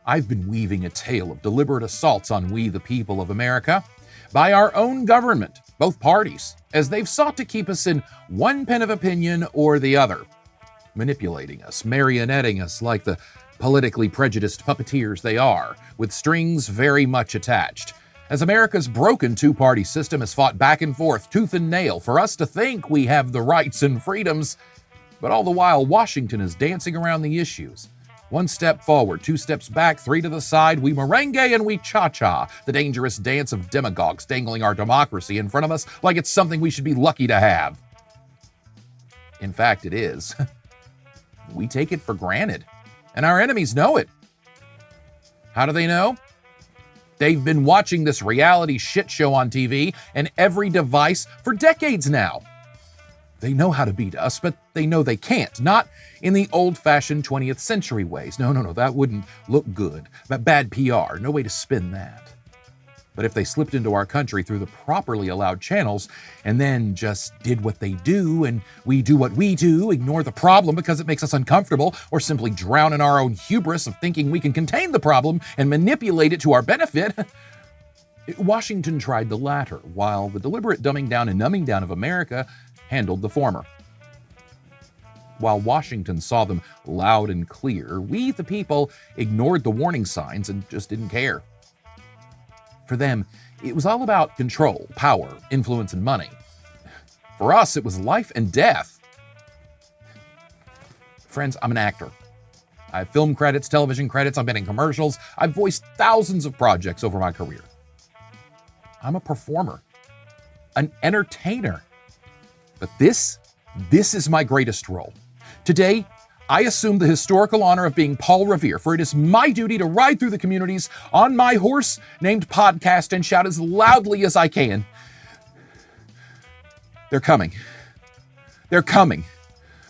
I've been weaving a tale of deliberate assaults on we, the people of America, by our own government, both parties, as they've sought to keep us in one pen of opinion or the other, manipulating us, marionetting us like the politically prejudiced puppeteers they are, with strings very much attached. As America's broken two-party system has fought back and forth, tooth and nail, for us to think we have the rights and freedoms, but all the while Washington is dancing around the issues. One step forward, two steps back, three to the side, we merengue and we cha-cha, the dangerous dance of demagogues dangling our democracy in front of us like it's something we should be lucky to have. In fact, it is. We take it for granted, and our enemies know it. How do they know? They've been watching this reality shit show on TV and every device for decades now. They know how to beat us, but they know they can't. Not in the old-fashioned 20th century ways. No, that wouldn't look good. Bad PR, no way to spin that. But if they slipped into our country through the properly allowed channels and then just did what they do and we do what we do, ignore the problem because it makes us uncomfortable, or simply drown in our own hubris of thinking we can contain the problem and manipulate it to our benefit, Washington tried the latter, while the deliberate dumbing down and numbing down of America handled the former. While Washington saw them loud and clear, we, the people, ignored the warning signs and just didn't care. For them, it was all about control, power, influence, and money. For us, it was life and death. Friends, I'm an actor. I have film credits, television credits, I've been in commercials, I've voiced thousands of projects over my career. I'm a performer, an entertainer. But this is my greatest role. Today, I assume the historical honor of being Paul Revere, for it is my duty to ride through the communities on my horse named Podcast and shout as loudly as I can. They're coming. They're coming.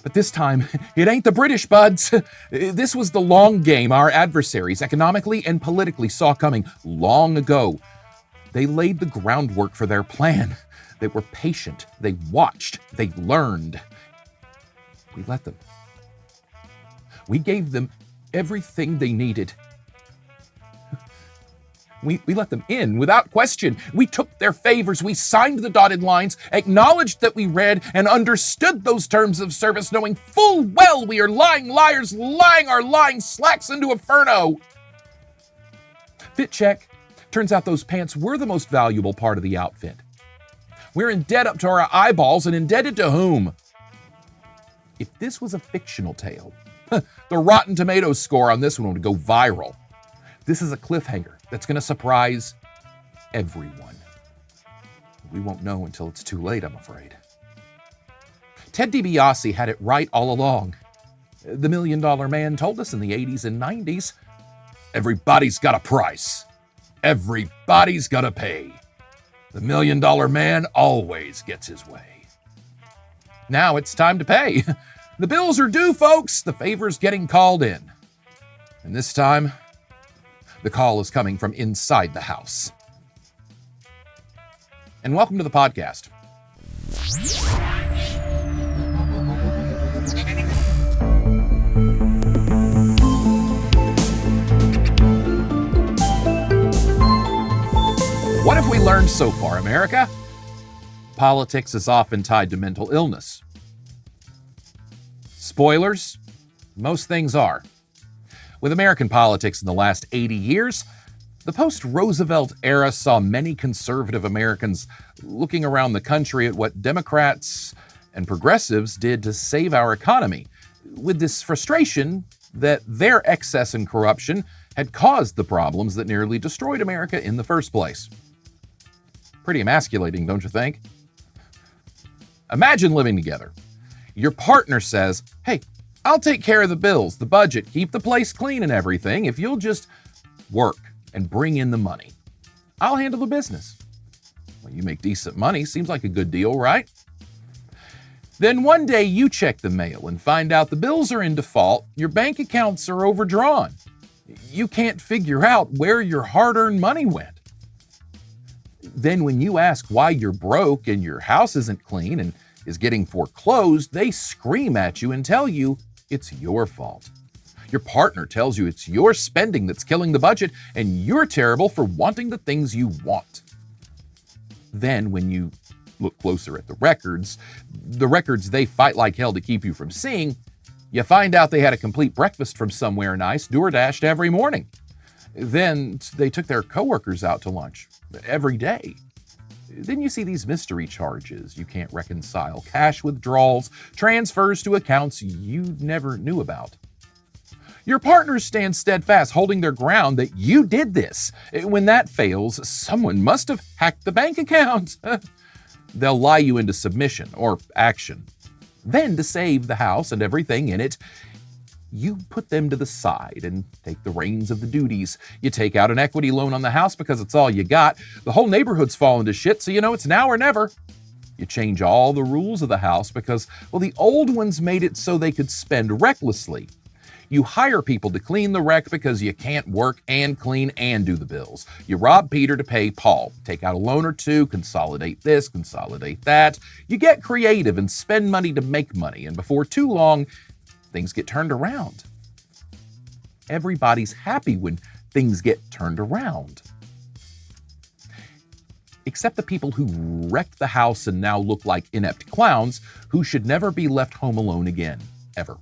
But this time, it ain't the British, buds. This was the long game our adversaries economically and politically saw coming long ago. They laid the groundwork for their plan. They were patient. They watched. They learned. We let them. We gave them everything they needed. We let them in without question. We took their favors. We signed the dotted lines, acknowledged that we read and understood those terms of service, knowing full well we are lying liars, lying our lying slacks into inferno. Fit check. Turns out those pants were the most valuable part of the outfit. We're in debt up to our eyeballs, and indebted to whom? If this was a fictional tale, the Rotten Tomatoes score on this one would go viral. This is a cliffhanger that's going to surprise everyone. We won't know until it's too late, I'm afraid. Ted DiBiase had it right all along. The $1 Million Man told us in the 80s and 90s, everybody's got a price. Everybody's got to pay. The $1 Million Man always gets his way. Now it's time to pay. The bills are due, folks. The favor's getting called in. And this time, the call is coming from inside the house. And welcome to the podcast. What have we learned so far, America? Politics is often tied to mental illness. Spoilers, most things are. With American politics in the last 80 years, the post-Roosevelt era saw many conservative Americans looking around the country at what Democrats and progressives did to save our economy, with this frustration that their excess and corruption had caused the problems that nearly destroyed America in the first place. Pretty emasculating, don't you think? Imagine living together. Your partner says, hey, I'll take care of the bills, the budget, keep the place clean and everything if you'll just work and bring in the money. I'll handle the business. Well, you make decent money, seems like a good deal, right? Then one day you check the mail and find out the bills are in default, your bank accounts are overdrawn. You can't figure out where your hard-earned money went. Then when you ask why you're broke and your house isn't clean and is getting foreclosed, they scream at you and tell you it's your fault. Your partner tells you it's your spending that's killing the budget, and you're terrible for wanting the things you want. Then, when you look closer at the records they fight like hell to keep you from seeing, you find out they had a complete breakfast from somewhere nice, door-dashed every morning. Then they took their coworkers out to lunch every day. Then you see these mystery charges you can't reconcile, cash withdrawals, transfers to accounts you never knew about. Your partners stand steadfast, holding their ground that you did this. When that fails, someone must have hacked the bank account. They'll lie you into submission or action. Then, to save the house and everything in it, you put them to the side and take the reins of the duties. You take out an equity loan on the house because it's all you got. The whole neighborhood's fallen to shit, so you know it's now or never. You change all the rules of the house because, well, the old ones made it so they could spend recklessly. You hire people to clean the wreck because you can't work and clean and do the bills. You rob Peter to pay Paul. Take out a loan or two, consolidate this, consolidate that. You get creative and spend money to make money, and before too long, things get turned around. Everybody's happy when things get turned around. Except the people who wrecked the house and now look like inept clowns who should never be left home alone again, ever.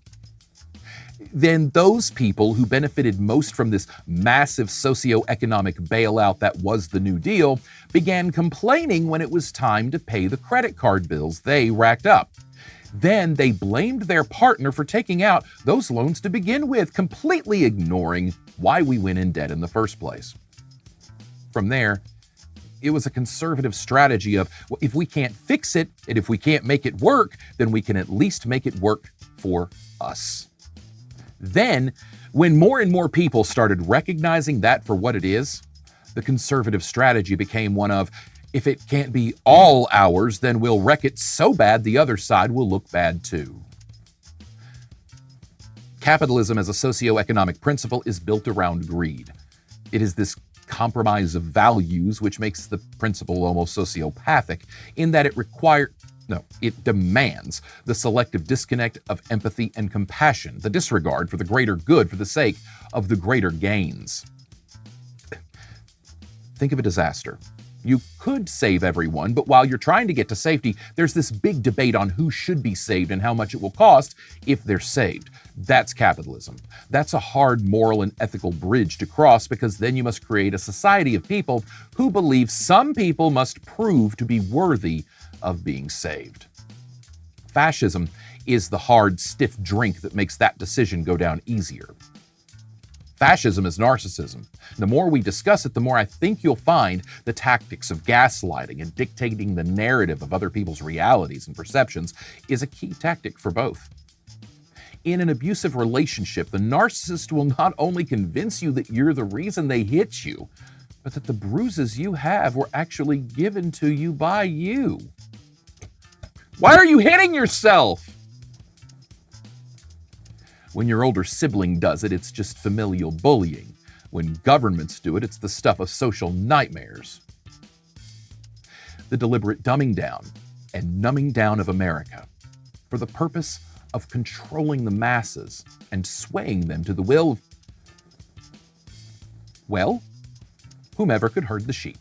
Then those people who benefited most from this massive socioeconomic bailout that was the New Deal began complaining when it was time to pay the credit card bills they racked up. Then they blamed their partner for taking out those loans to begin with, completely ignoring why we went in debt in the first place. From there, it was a conservative strategy of, well, if we can't fix it and if we can't make it work, then we can at least make it work for us. Then, when more and more people started recognizing that for what it is, the conservative strategy became one of, if it can't be all ours, then we'll wreck it so bad the other side will look bad too. Capitalism as a socioeconomic principle is built around greed. It is this compromise of values which makes the principle almost sociopathic in that it demands the selective disconnect of empathy and compassion, the disregard for the greater good for the sake of the greater gains. Think of a disaster. You could save everyone, but while you're trying to get to safety, there's this big debate on who should be saved and how much it will cost if they're saved. That's capitalism. That's a hard moral and ethical bridge to cross because then you must create a society of people who believe some people must prove to be worthy of being saved. Fascism is the hard, stiff drink that makes that decision go down easier. Fascism is narcissism. The more we discuss it, the more I think you'll find the tactics of gaslighting and dictating the narrative of other people's realities and perceptions is a key tactic for both. In an abusive relationship, the narcissist will not only convince you that you're the reason they hit you, but that the bruises you have were actually given to you by you. Why are you hitting yourself? When your older sibling does it, it's just familial bullying. When governments do it, it's the stuff of social nightmares. The deliberate dumbing down and numbing down of America for the purpose of controlling the masses and swaying them to the will of, well, whomever could herd the sheep.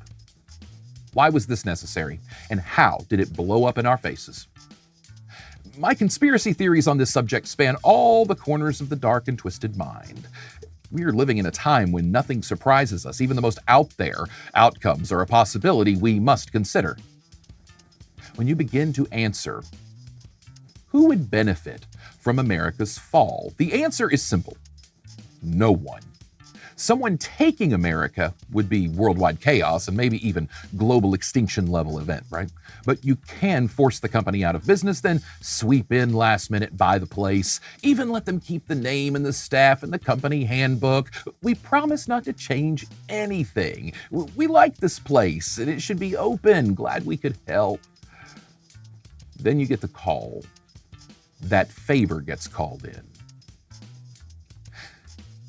Why was this necessary, and how did it blow up in our faces? My conspiracy theories on this subject span all the corners of the dark and twisted mind. We are living in a time when nothing surprises us. Even the most out there outcomes are a possibility we must consider. When you begin to answer, who would benefit from America's fall? The answer is simple. No one. Someone taking America would be worldwide chaos and maybe even global extinction level event, right? But you can force the company out of business, then sweep in last minute, buy the place, even let them keep the name and the staff and the company handbook. We promise not to change anything. We like this place and it should be open. Glad we could help. Then you get the call. That favor gets called in.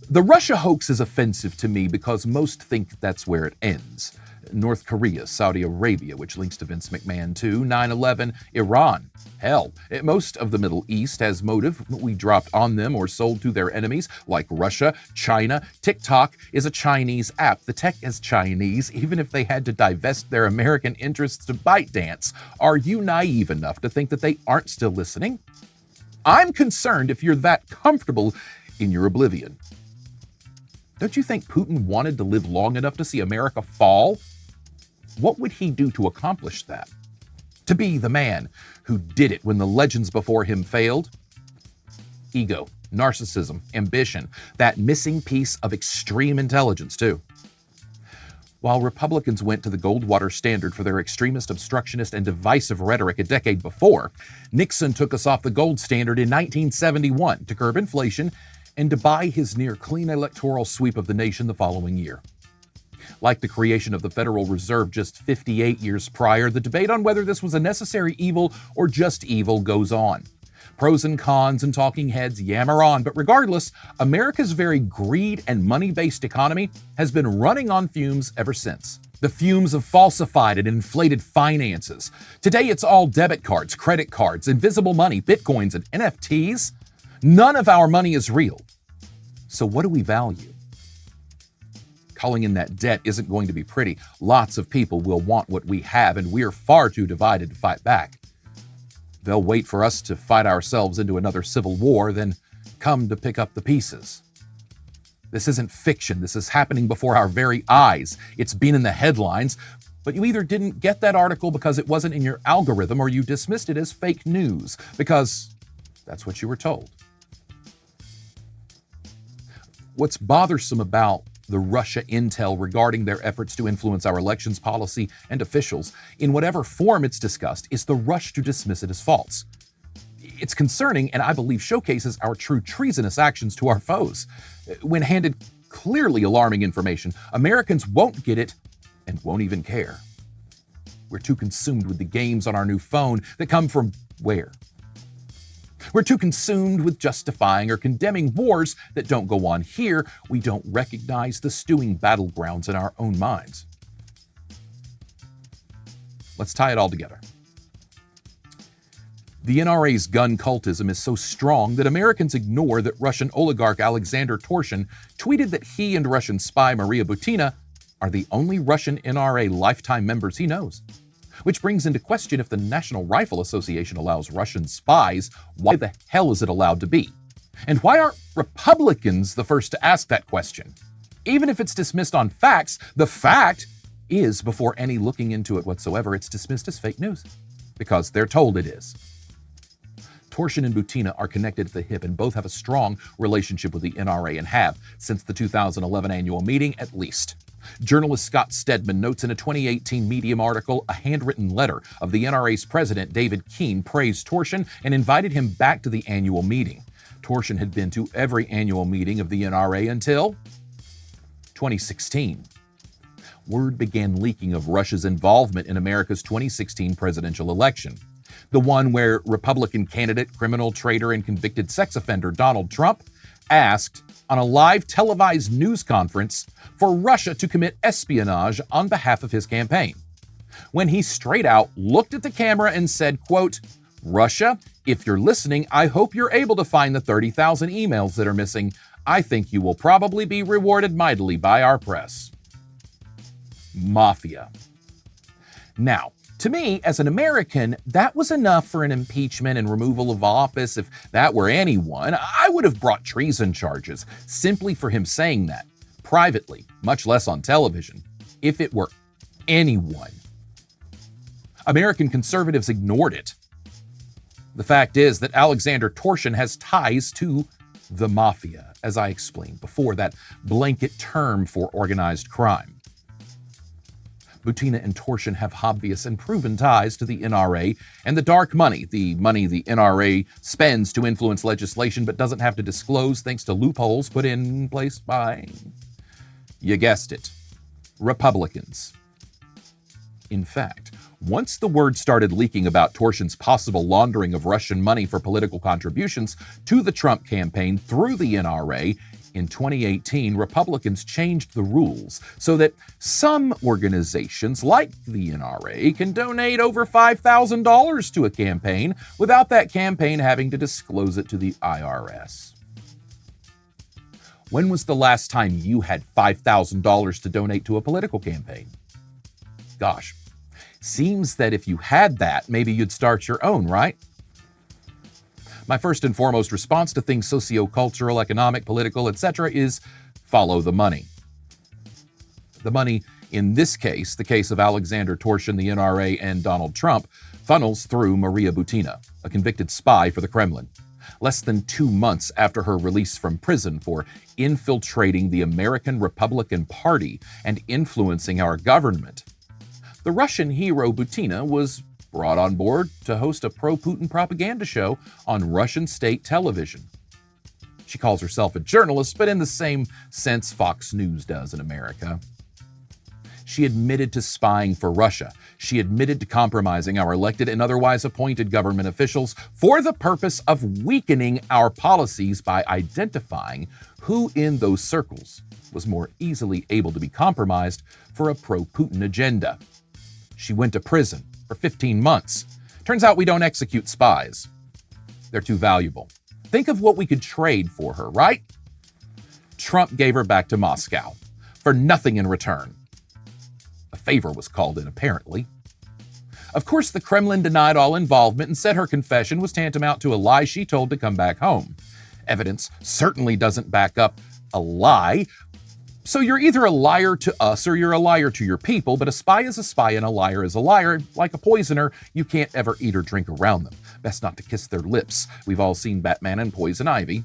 The Russia hoax is offensive to me because most think that's where it ends. North Korea, Saudi Arabia, which links to Vince McMahon too, 9/11, Iran. Hell, most of the Middle East has motive we dropped on them or sold to their enemies, like Russia, China. TikTok is a Chinese app. The tech is Chinese, even if they had to divest their American interests to ByteDance. Are you naive enough to think that they aren't still listening? I'm concerned if you're that comfortable in your oblivion. Don't you think Putin wanted to live long enough to see America fall? What would he do to accomplish that? To be the man who did it when the legends before him failed? Ego, narcissism, ambition, that missing piece of extreme intelligence, too. While Republicans went to the Goldwater standard for their extremist, obstructionist, and divisive rhetoric a decade before, Nixon took us off the gold standard in 1971 to curb inflation and to buy his near-clean electoral sweep of the nation the following year. Like the creation of the Federal Reserve just 58 years prior, the debate on whether this was a necessary evil or just evil goes on. Pros and cons and talking heads yammer on, but regardless, America's very greed and money-based economy has been running on fumes ever since. The fumes of falsified and inflated finances. Today it's all debit cards, credit cards, invisible money, bitcoins, and NFTs. None of our money is real. So what do we value? Culling in that debt isn't going to be pretty. Lots of people will want what we have, and we're far too divided to fight back. They'll wait for us to fight ourselves into another civil war, then come to pick up the pieces. This isn't fiction. This is happening before our very eyes. It's been in the headlines, but you either didn't get that article because it wasn't in your algorithm, or you dismissed it as fake news because that's what you were told. What's bothersome about the Russia intel regarding their efforts to influence our elections policy and officials, in whatever form it's discussed, is the rush to dismiss it as false. It's concerning, and I believe showcases our true treasonous actions to our foes. When handed clearly alarming information, Americans won't get it and won't even care. We're too consumed with the games on our new phone that come from where? We're too consumed with justifying or condemning wars that don't go on here. We don't recognize the stewing battlegrounds in our own minds. Let's tie it all together. The NRA's gun cultism is so strong that Americans ignore that Russian oligarch Alexander Torshin tweeted that he and Russian spy Maria Butina are the only Russian NRA lifetime members he knows. Which brings into question, if the National Rifle Association allows Russian spies, why the hell is it allowed to be? And why aren't Republicans the first to ask that question? Even if it's dismissed on facts, the fact is, before any looking into it whatsoever, it's dismissed as fake news. Because they're told it is. Torshin and Butina are connected at the hip, and both have a strong relationship with the NRA, and have since the 2011 annual meeting at least. Journalist Scott Stedman notes in a 2018 Medium article a handwritten letter of the NRA's president, David Keene, praised Torshin and invited him back to the annual meeting. Torshin had been to every annual meeting of the NRA until 2016. Word began leaking of Russia's involvement in America's 2016 presidential election. The one where Republican candidate, criminal, traitor, and convicted sex offender Donald Trump asked on a live televised news conference for Russia to commit espionage on behalf of his campaign. When he straight out looked at the camera and said, quote, "Russia, if you're listening, I hope you're able to find the 30,000 emails that are missing. I think you will probably be rewarded mightily by our press." Mafia. Now, to me, as an American, that was enough for an impeachment and removal of office. If that were anyone, I would have brought treason charges simply for him saying that, privately, much less on television, if it were anyone. American conservatives ignored it. The fact is that Alexander Torshin has ties to the mafia, as I explained before, that blanket term for organized crime. Butina and Torshin have obvious and proven ties to the NRA and the dark money, the money the NRA spends to influence legislation but doesn't have to disclose thanks to loopholes put in place by, you guessed it, Republicans. In fact, once the word started leaking about Torshin's possible laundering of Russian money for political contributions to the Trump campaign through the NRA, In 2018, Republicans changed the rules so that some organizations, like the NRA, can donate over $5,000 to a campaign without that campaign having to disclose it to the IRS. When was the last time you had $5,000 to donate to a political campaign? Gosh, seems that if you had that, maybe you'd start your own, right? My first and foremost response to things sociocultural, economic, political, etc. is follow the money. The money, in this case, the case of Alexander Torshin, the NRA, and Donald Trump, funnels through Maria Butina, a convicted spy for the Kremlin, less than 2 months after her release from prison for infiltrating the American Republican Party and influencing our government. The Russian hero Butina was brought on board to host a pro-Putin propaganda show on Russian state television. She calls herself a journalist, but in the same sense Fox News does in America. She admitted to spying for Russia. She admitted to compromising our elected and otherwise appointed government officials for the purpose of weakening our policies by identifying who in those circles was more easily able to be compromised for a pro-Putin agenda. She went to prison for 15 months. Turns out we don't execute spies. They're too valuable. Think of what we could trade for her, right? Trump gave her back to Moscow for nothing in return. A favor was called in, apparently. Of course, the Kremlin denied all involvement and said her confession was tantamount to a lie she told to come back home. Evidence certainly doesn't back up a lie. So you're either a liar to us or you're a liar to your people, but a spy is a spy and a liar is a liar. Like a poisoner, you can't ever eat or drink around them. Best not to kiss their lips. We've all seen Batman and Poison Ivy.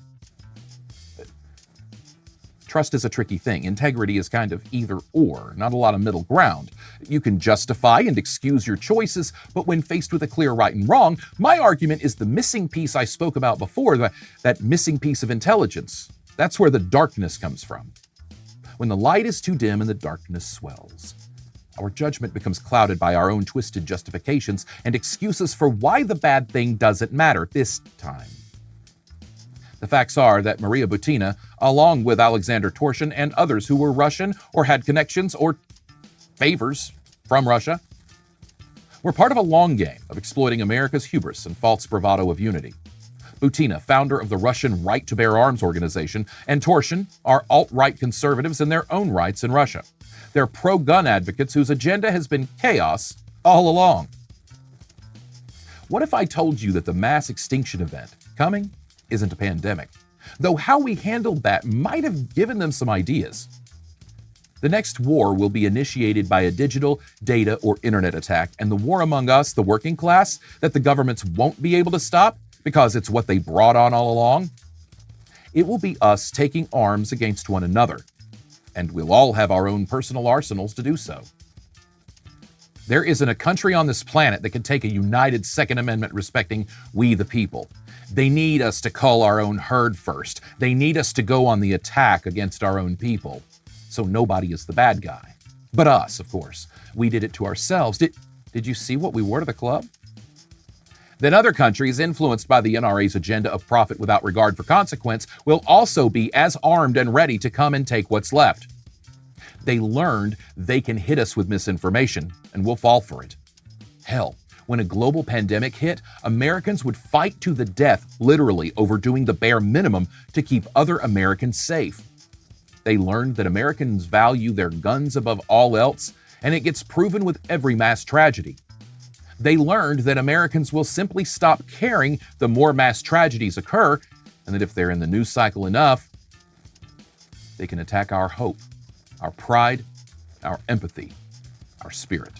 Trust is a tricky thing. Integrity is kind of either or, not a lot of middle ground. You can justify and excuse your choices, but when faced with a clear right and wrong, my argument is the missing piece I spoke about before, that missing piece of intelligence. That's where the darkness comes from. When the light is too dim and the darkness swells, our judgment becomes clouded by our own twisted justifications and excuses for why the bad thing doesn't matter this time. The facts are that Maria Butina, along with Alexander Torshin and others who were Russian or had connections or favors from Russia, were part of a long game of exploiting America's hubris and false bravado of unity. Butina, founder of the Russian Right to Bear Arms organization, and Torshin are alt-right conservatives in their own rights in Russia. They're pro-gun advocates whose agenda has been chaos all along. What if I told you that the mass extinction event coming isn't a pandemic, though how we handled that might have given them some ideas? The next war will be initiated by a digital, data, or internet attack, and the war among us, the working class, that the governments won't be able to stop because it's what they brought on all along, it will be us taking arms against one another, and we'll all have our own personal arsenals to do so. There isn't a country on this planet that can take a united Second Amendment respecting we the people. They need us to cull our own herd first. They need us to go on the attack against our own people. So nobody is the bad guy. But us, of course. We did it to ourselves. Did you see what we wore to the club? Then other countries, influenced by the NRA's agenda of profit without regard for consequence, will also be as armed and ready to come and take what's left. They learned they can hit us with misinformation, and we'll fall for it. Hell, when a global pandemic hit, Americans would fight to the death, literally, over doing the bare minimum to keep other Americans safe. They learned that Americans value their guns above all else, and it gets proven with every mass tragedy. They learned that Americans will simply stop caring the more mass tragedies occur, and that if they're in the news cycle enough, they can attack our hope, our pride, our empathy, our spirit.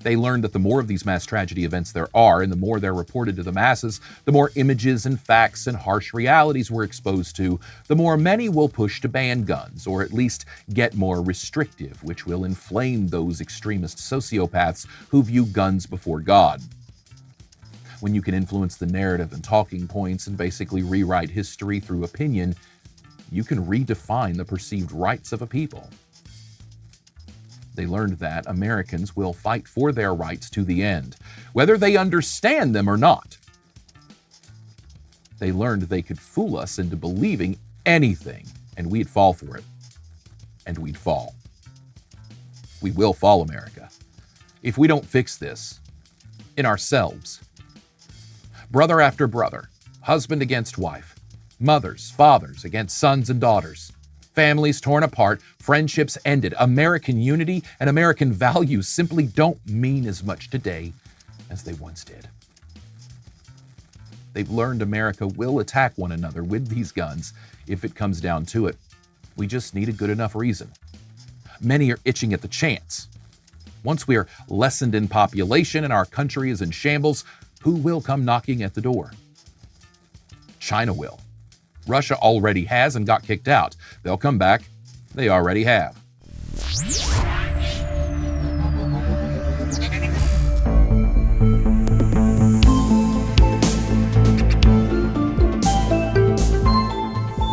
They learned that the more of these mass tragedy events there are, and the more they're reported to the masses, the more images and facts and harsh realities we're exposed to, the more many will push to ban guns, or at least get more restrictive, which will inflame those extremist sociopaths who view guns before God. When you can influence the narrative and talking points and basically rewrite history through opinion, you can redefine the perceived rights of a people. They learned that Americans will fight for their rights to the end, whether they understand them or not. They learned they could fool us into believing anything, and we'd fall for it. And we'd fall. We will fall, America, if we don't fix this in ourselves. Brother after brother, husband against wife, mothers, fathers against sons and daughters, families torn apart, friendships ended. American unity and American values simply don't mean as much today as they once did. They've learned America will attack one another with these guns if it comes down to it. We just need a good enough reason. Many are itching at the chance. Once we are lessened in population and our country is in shambles, who will come knocking at the door? China will. Russia already has and got kicked out. They'll come back. They already have.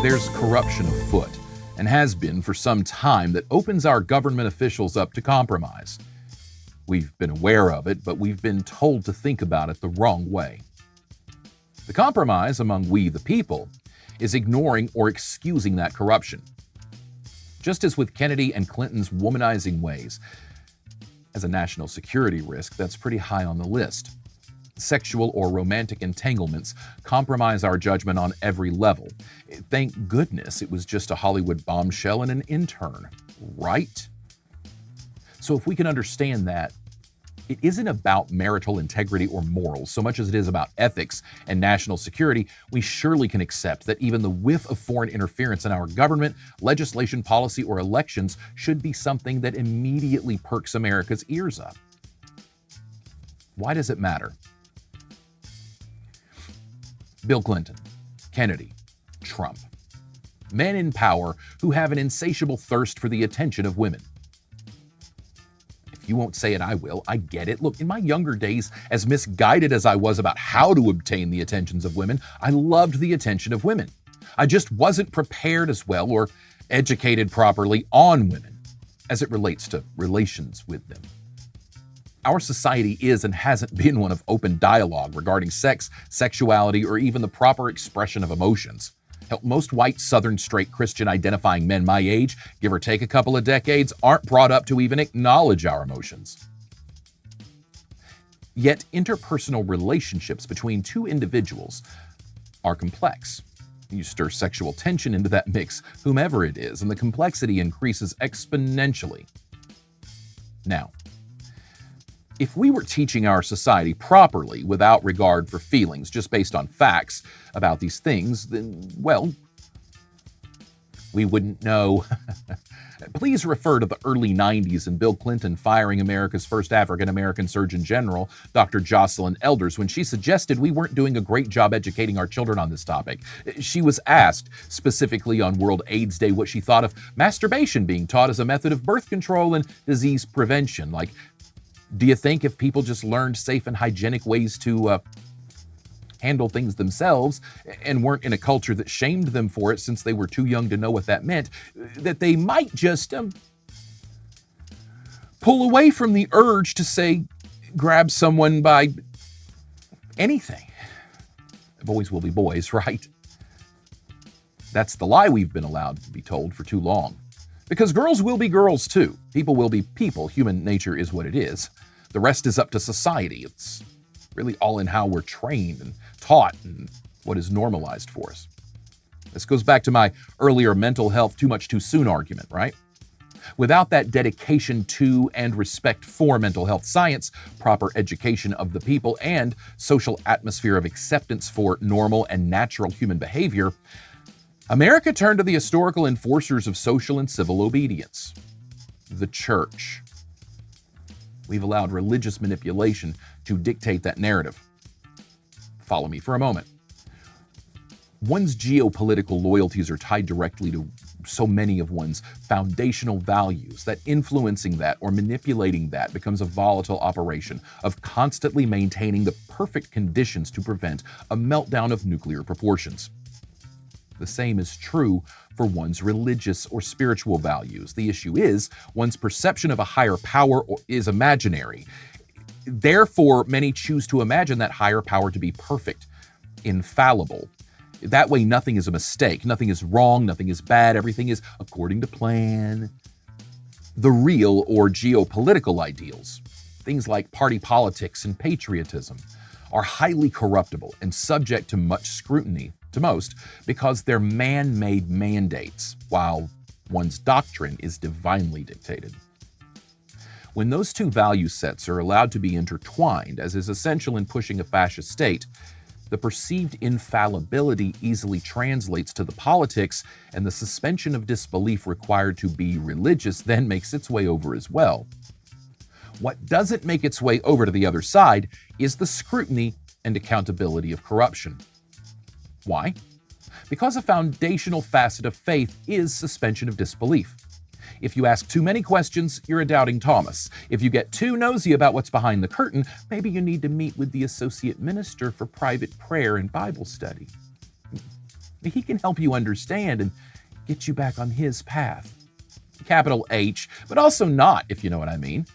There's corruption afoot, and has been for some time, that opens our government officials up to compromise. We've been aware of it, but we've been told to think about it the wrong way. The compromise among we the people is ignoring or excusing that corruption. Just as with Kennedy and Clinton's womanizing ways, as a national security risk, that's pretty high on the list. Sexual or romantic entanglements compromise our judgment on every level. Thank goodness it was just a Hollywood bombshell and an intern, right? So if we can understand that, it isn't about marital integrity or morals so much as it is about ethics and national security, we surely can accept that even the whiff of foreign interference in our government, legislation, policy, or elections should be something that immediately perks America's ears up. Why does it matter? Bill Clinton, Kennedy, Trump. Men in power who have an insatiable thirst for the attention of women. If you won't say it, I will. I get it. Look, in my younger days, as misguided as I was about how to obtain the attentions of women, I loved the attention of women. I just wasn't prepared as well or educated properly on women as it relates to relations with them. Our society is and hasn't been one of open dialogue regarding sex, sexuality, or even the proper expression of emotions. Hell, most white Southern straight Christian identifying men my age, give or take a couple of decades, aren't brought up to even acknowledge our emotions. Yet interpersonal relationships between two individuals are complex. You stir sexual tension into that mix, whomever it is, and the complexity increases exponentially. Now, if we were teaching our society properly without regard for feelings, just based on facts about these things, then, well, we wouldn't know. Please refer to the early 90s and Bill Clinton firing America's first African-American Surgeon General, Dr. Jocelyn Elders, when she suggested we weren't doing a great job educating our children on this topic. She was asked, specifically on World AIDS Day, what she thought of masturbation being taught as a method of birth control and disease prevention. Like, do you think if people just learned safe and hygienic ways to handle things themselves and weren't in a culture that shamed them for it since they were too young to know what that meant, that they might just pull away from the urge to, say, grab someone by anything? Boys will be boys, right? That's the lie we've been allowed to be told for too long. Because girls will be girls too. People will be people. Human nature is what it is. The rest is up to society. It's really all in how we're trained and taught and what is normalized for us. This goes back to my earlier mental health too much too soon argument, right? Without that dedication to and respect for mental health science, proper education of the people, and social atmosphere of acceptance for normal and natural human behavior, America turned to the historical enforcers of social and civil obedience, the church. We've allowed religious manipulation to dictate that narrative. Follow me for a moment. One's geopolitical loyalties are tied directly to so many of one's foundational values that influencing that or manipulating that becomes a volatile operation of constantly maintaining the perfect conditions to prevent a meltdown of nuclear proportions. The same is true for one's religious or spiritual values. The issue is one's perception of a higher power is imaginary. Therefore, many choose to imagine that higher power to be perfect, infallible. That way, nothing is a mistake, nothing is wrong, nothing is bad, everything is according to plan. The real or geopolitical ideals, things like party politics and patriotism, are highly corruptible and subject to much scrutiny, to most, because they're man-made mandates, while one's doctrine is divinely dictated. When those two value sets are allowed to be intertwined, as is essential in pushing a fascist state, the perceived infallibility easily translates to the politics, and the suspension of disbelief required to be religious then makes its way over as well. What doesn't make its way over to the other side is the scrutiny and accountability of corruption. Why? Because a foundational facet of faith is suspension of disbelief. If you ask too many questions, you're a doubting Thomas. If you get too nosy about what's behind the curtain, maybe you need to meet with the associate minister for private prayer and Bible study. He can help you understand and get you back on his path. Capital H, but also not, if you know what I mean.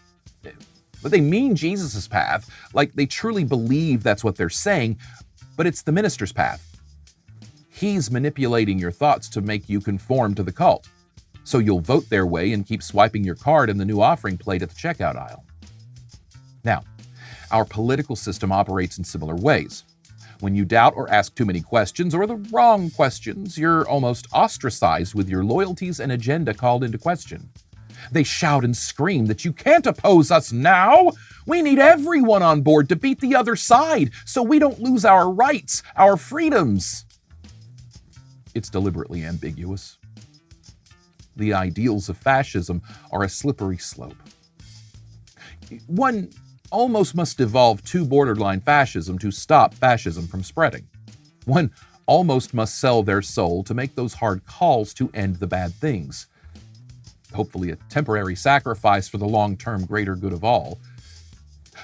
But they mean Jesus' path, like they truly believe that's what they're saying, but it's the minister's path. He's manipulating your thoughts to make you conform to the cult. So you'll vote their way and keep swiping your card in the new offering plate at the checkout aisle. Now, our political system operates in similar ways. When you doubt or ask too many questions, or the wrong questions, you're almost ostracized with your loyalties and agenda called into question. They shout and scream that you can't oppose us now. We need everyone on board to beat the other side so we don't lose our rights, our freedoms. It's deliberately ambiguous. The ideals of fascism are a slippery slope. One almost must devolve to borderline fascism to stop fascism from spreading. One almost must sell their soul to make those hard calls to end the bad things. Hopefully a temporary sacrifice for the long-term greater good of all.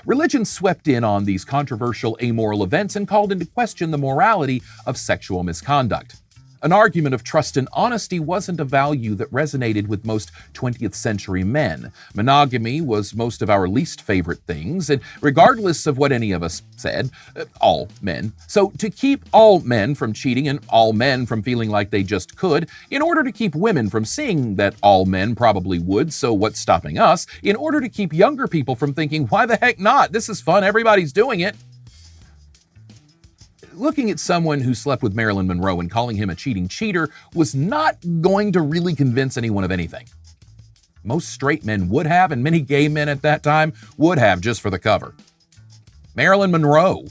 Religion swept in on these controversial amoral events and called into question the morality of sexual misconduct. An argument of trust and honesty wasn't a value that resonated with most 20th century men. Monogamy was most of our least favorite things, and regardless of what any of us said, all men. So to keep all men from cheating and all men from feeling like they just could, in order to keep women from seeing that all men probably would, so what's stopping us, in order to keep younger people from thinking, why the heck not? This is fun, everybody's doing it. Looking at someone who slept with Marilyn Monroe and calling him a cheating cheater was not going to really convince anyone of anything. Most straight men would have, and many gay men at that time would have, just for the cover. Marilyn Monroe.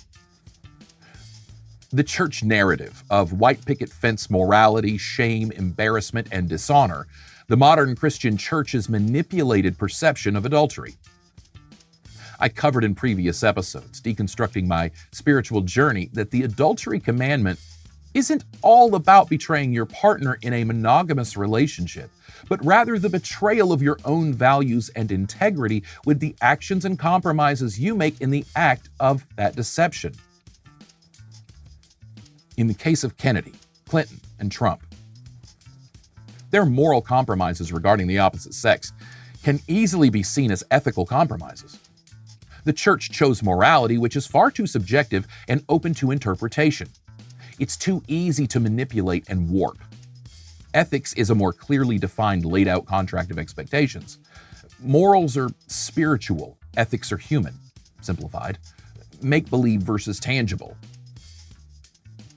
The church narrative of white picket fence morality, shame, embarrassment, and dishonor, the modern Christian church's manipulated perception of adultery. I covered in previous episodes, deconstructing my spiritual journey, that the adultery commandment isn't all about betraying your partner in a monogamous relationship, but rather the betrayal of your own values and integrity with the actions and compromises you make in the act of that deception. In the case of Kennedy, Clinton, and Trump, their moral compromises regarding the opposite sex can easily be seen as ethical compromises. The church chose morality, which is far too subjective and open to interpretation. It's too easy to manipulate and warp. Ethics is a more clearly defined, laid-out contract of expectations. Morals are spiritual, ethics are human, simplified. Make-believe versus tangible.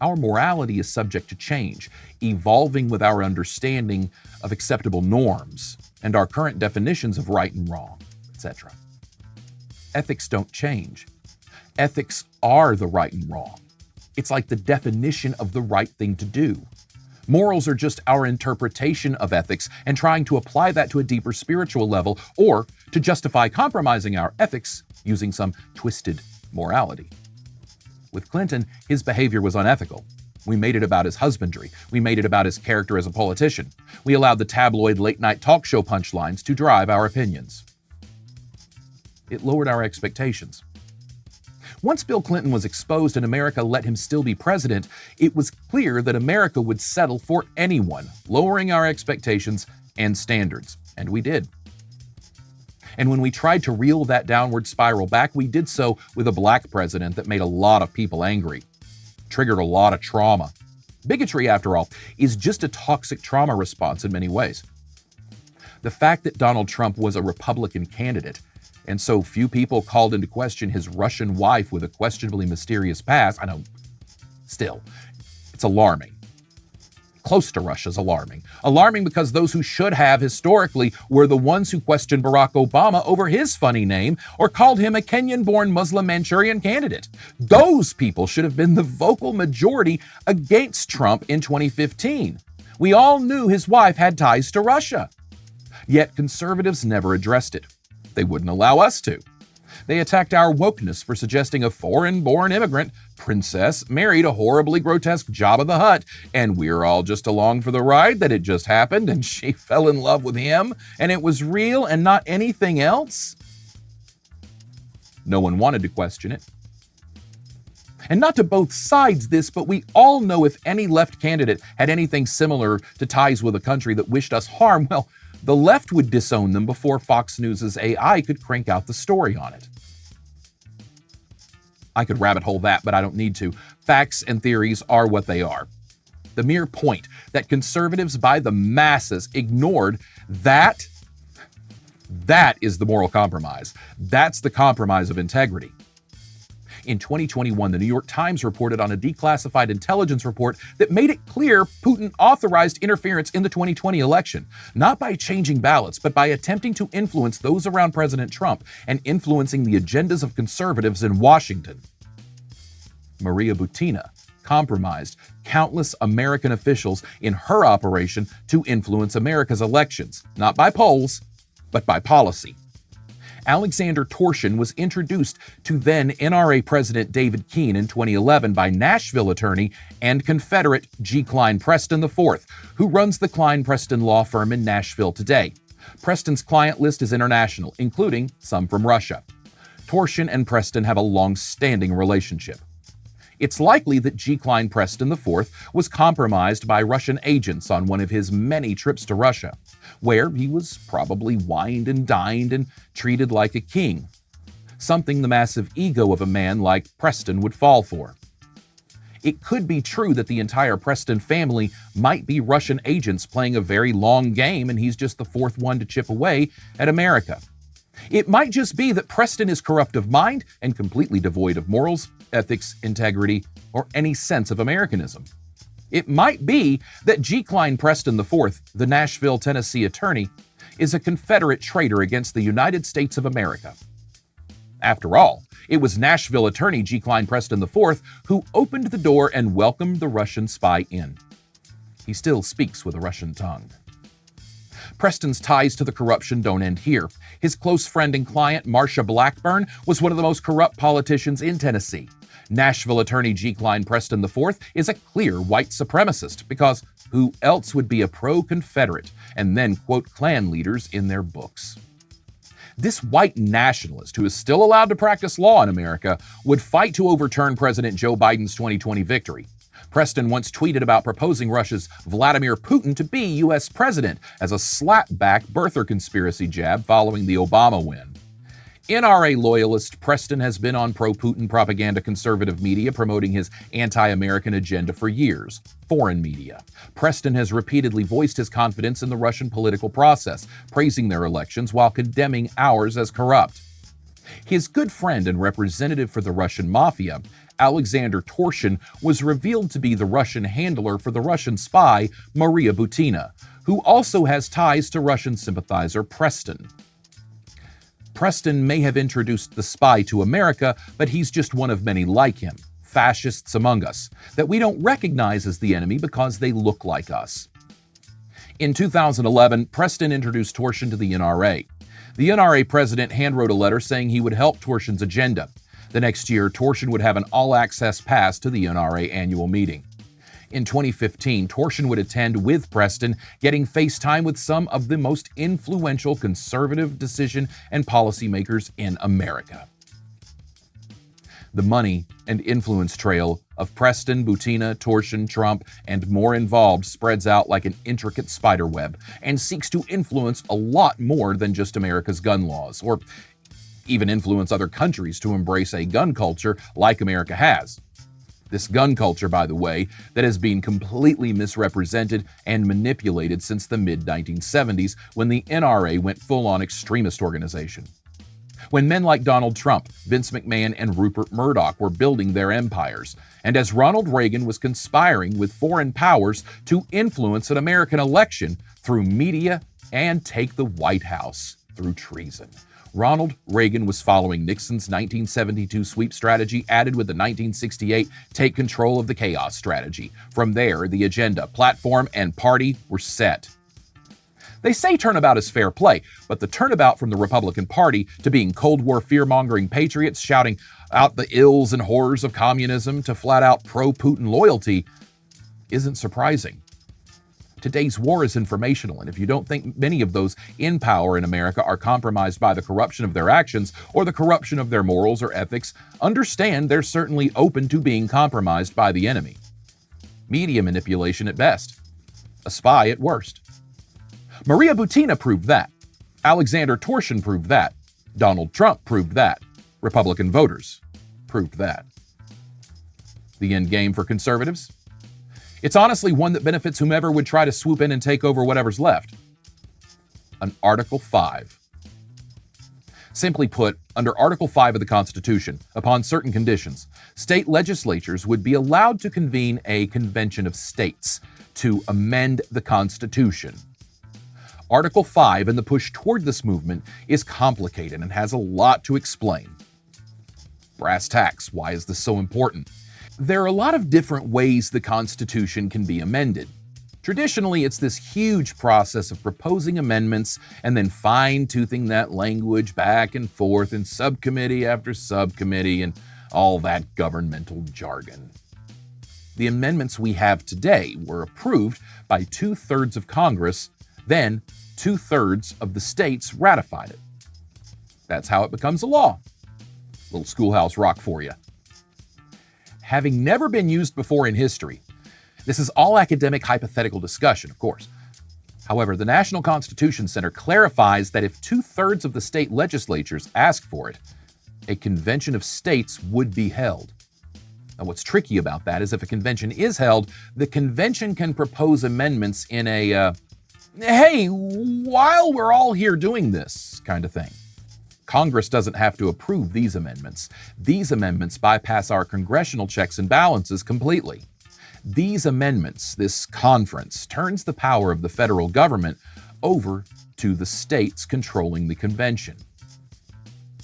Our morality is subject to change, evolving with our understanding of acceptable norms and our current definitions of right and wrong, etc. Ethics don't change. Ethics are the right and wrong. It's like the definition of the right thing to do. Morals are just our interpretation of ethics and trying to apply that to a deeper spiritual level, or to justify compromising our ethics using some twisted morality. With Clinton, his behavior was unethical. We made it about his husbandry. We made it about his character as a politician. We allowed the tabloid late-night talk show punchlines to drive our opinions. It lowered our expectations. Once Bill Clinton was exposed and America let him still be president, it was clear that America would settle for anyone, lowering our expectations and standards. And we did. And when we tried to reel that downward spiral back, we did so with a black president that made a lot of people angry, triggered a lot of trauma, Bigotry, after all, is just a toxic trauma response in many ways. The fact that Donald Trump was a Republican candidate and so few people called into question his Russian wife with a questionably mysterious past, I know, still, it's alarming. Close to Russia's alarming. Alarming because those who should have historically were the ones who questioned Barack Obama over his funny name or called him a Kenyan-born Muslim Manchurian candidate. Those people should have been the vocal majority against Trump in 2015. We all knew his wife had ties to Russia. Yet conservatives never addressed it. They wouldn't allow us to. They attacked our wokeness for suggesting a foreign-born immigrant princess married a horribly grotesque Jabba the Hutt, and we're all just along for the ride that it just happened and she fell in love with him and it was real and not anything else. No one wanted to question it. And not to both sides this, but we all know if any left candidate had anything similar to ties with a country that wished us harm, well, the left would disown them before Fox News' AI could crank out the story on it. I could rabbit hole that, but I don't need to. Facts and theories are what they are. The mere point that conservatives by the masses ignored that is the moral compromise. That's the compromise of integrity. In 2021, the New York Times reported on a declassified intelligence report that made it clear Putin authorized interference in the 2020 election, not by changing ballots, but by attempting to influence those around President Trump and influencing the agendas of conservatives in Washington. Maria Butina compromised countless American officials in her operation to influence America's elections, not by polls, but by policy. Alexander Torshin was introduced to then NRA President David Keene in 2011 by Nashville attorney and Confederate G. Klein Preston IV, who runs the Klein Preston law firm in Nashville today. Preston's client list is international, including some from Russia. Torshin and Preston have a long-standing relationship. It's likely that G. Klein Preston IV was compromised by Russian agents on one of his many trips to Russia, where he was probably wined and dined and treated like a king, something the massive ego of a man like Preston would fall for. It could be true that the entire Preston family might be Russian agents playing a very long game and he's just the fourth one to chip away at America. It might just be that Preston is corrupt of mind and completely devoid of morals, ethics, integrity, or any sense of Americanism. It might be that G. Klein Preston IV, the Nashville, Tennessee attorney, is a Confederate traitor against the United States of America. After all, it was Nashville attorney G. Klein Preston IV who opened the door and welcomed the Russian spy in. He still speaks with a Russian tongue. Preston's ties to the corruption don't end here. His close friend and client, Marsha Blackburn, was one of the most corrupt politicians in Tennessee. Nashville attorney G. Klein Preston IV is a clear white supremacist because who else would be a pro-Confederate and then quote Klan leaders in their books? This white nationalist, who is still allowed to practice law in America, would fight to overturn President Joe Biden's 2020 victory. Preston once tweeted about proposing Russia's Vladimir Putin to be U.S. president as a slapback birther conspiracy jab following the Obama win. NRA loyalist Preston has been on pro-Putin propaganda conservative media promoting his anti-American agenda for years. Foreign media. Preston has repeatedly voiced his confidence in the Russian political process, praising their elections while condemning ours as corrupt. His good friend and representative for the Russian mafia, Alexander Torshin, was revealed to be the Russian handler for the Russian spy, Maria Butina, who also has ties to Russian sympathizer Preston. Preston may have introduced the spy to America, but he's just one of many like him, fascists among us, that we don't recognize as the enemy because they look like us. In 2011, Preston introduced Torshin to the NRA. The NRA president handwrote a letter saying he would help Torshin's agenda. The next year, Torshin would have an all-access pass to the NRA annual meeting. In 2015, Torshin would attend with Preston, getting face time with some of the most influential conservative decision and policymakers in America. The money and influence trail of Preston, Butina, Torshin, Trump, and more involved spreads out like an intricate spider web and seeks to influence a lot more than just America's gun laws, or even influence other countries to embrace a gun culture like America has. This gun culture, by the way, that has been completely misrepresented and manipulated since the mid-1970s when the NRA went full-on extremist organization. When men like Donald Trump, Vince McMahon, and Rupert Murdoch were building their empires, and as Ronald Reagan was conspiring with foreign powers to influence an American election through media and take the White House through treason. Ronald Reagan was following Nixon's 1972 sweep strategy, added with the 1968 take control of the chaos strategy. From there, the agenda, platform, and party were set. They say turnabout is fair play, but the turnabout from the Republican Party to being Cold War fear-mongering patriots shouting out the ills and horrors of communism to flat-out pro-Putin loyalty isn't surprising. Today's war is informational, and if you don't think many of those in power in America are compromised by the corruption of their actions or the corruption of their morals or ethics, understand they're certainly open to being compromised by the enemy. Media manipulation at best, a spy at worst. Maria Butina proved that. Alexander Torshin proved that. Donald Trump proved that. Republican voters proved that. The end game for conservatives? It's honestly one that benefits whomever would try to swoop in and take over whatever's left. An Article 5. Simply put, under Article 5 of the Constitution, upon certain conditions, state legislatures would be allowed to convene a convention of states to amend the Constitution. Article 5 and the push toward this movement is complicated and has a lot to explain. Brass tacks, why is this so important? There are a lot of different ways the Constitution can be amended. Traditionally, it's this huge process of proposing amendments and then fine-toothing that language back and forth in subcommittee after subcommittee and all that governmental jargon. The amendments we have today were approved by 2/3 of Congress, then 2/3 of the states ratified it. That's how it becomes a law. Little schoolhouse rock for you. Having never been used before in history, this is all academic hypothetical discussion, of course. However, the National Constitution Center clarifies that if 2/3 of the state legislatures ask for it, a convention of states would be held. Now, what's tricky about that is if a convention is held, the convention can propose amendments in a, hey, while we're all here doing this kind of thing. Congress doesn't have to approve these amendments. These amendments bypass our congressional checks and balances completely. These amendments, this conference, turns the power of the federal government over to the states controlling the convention.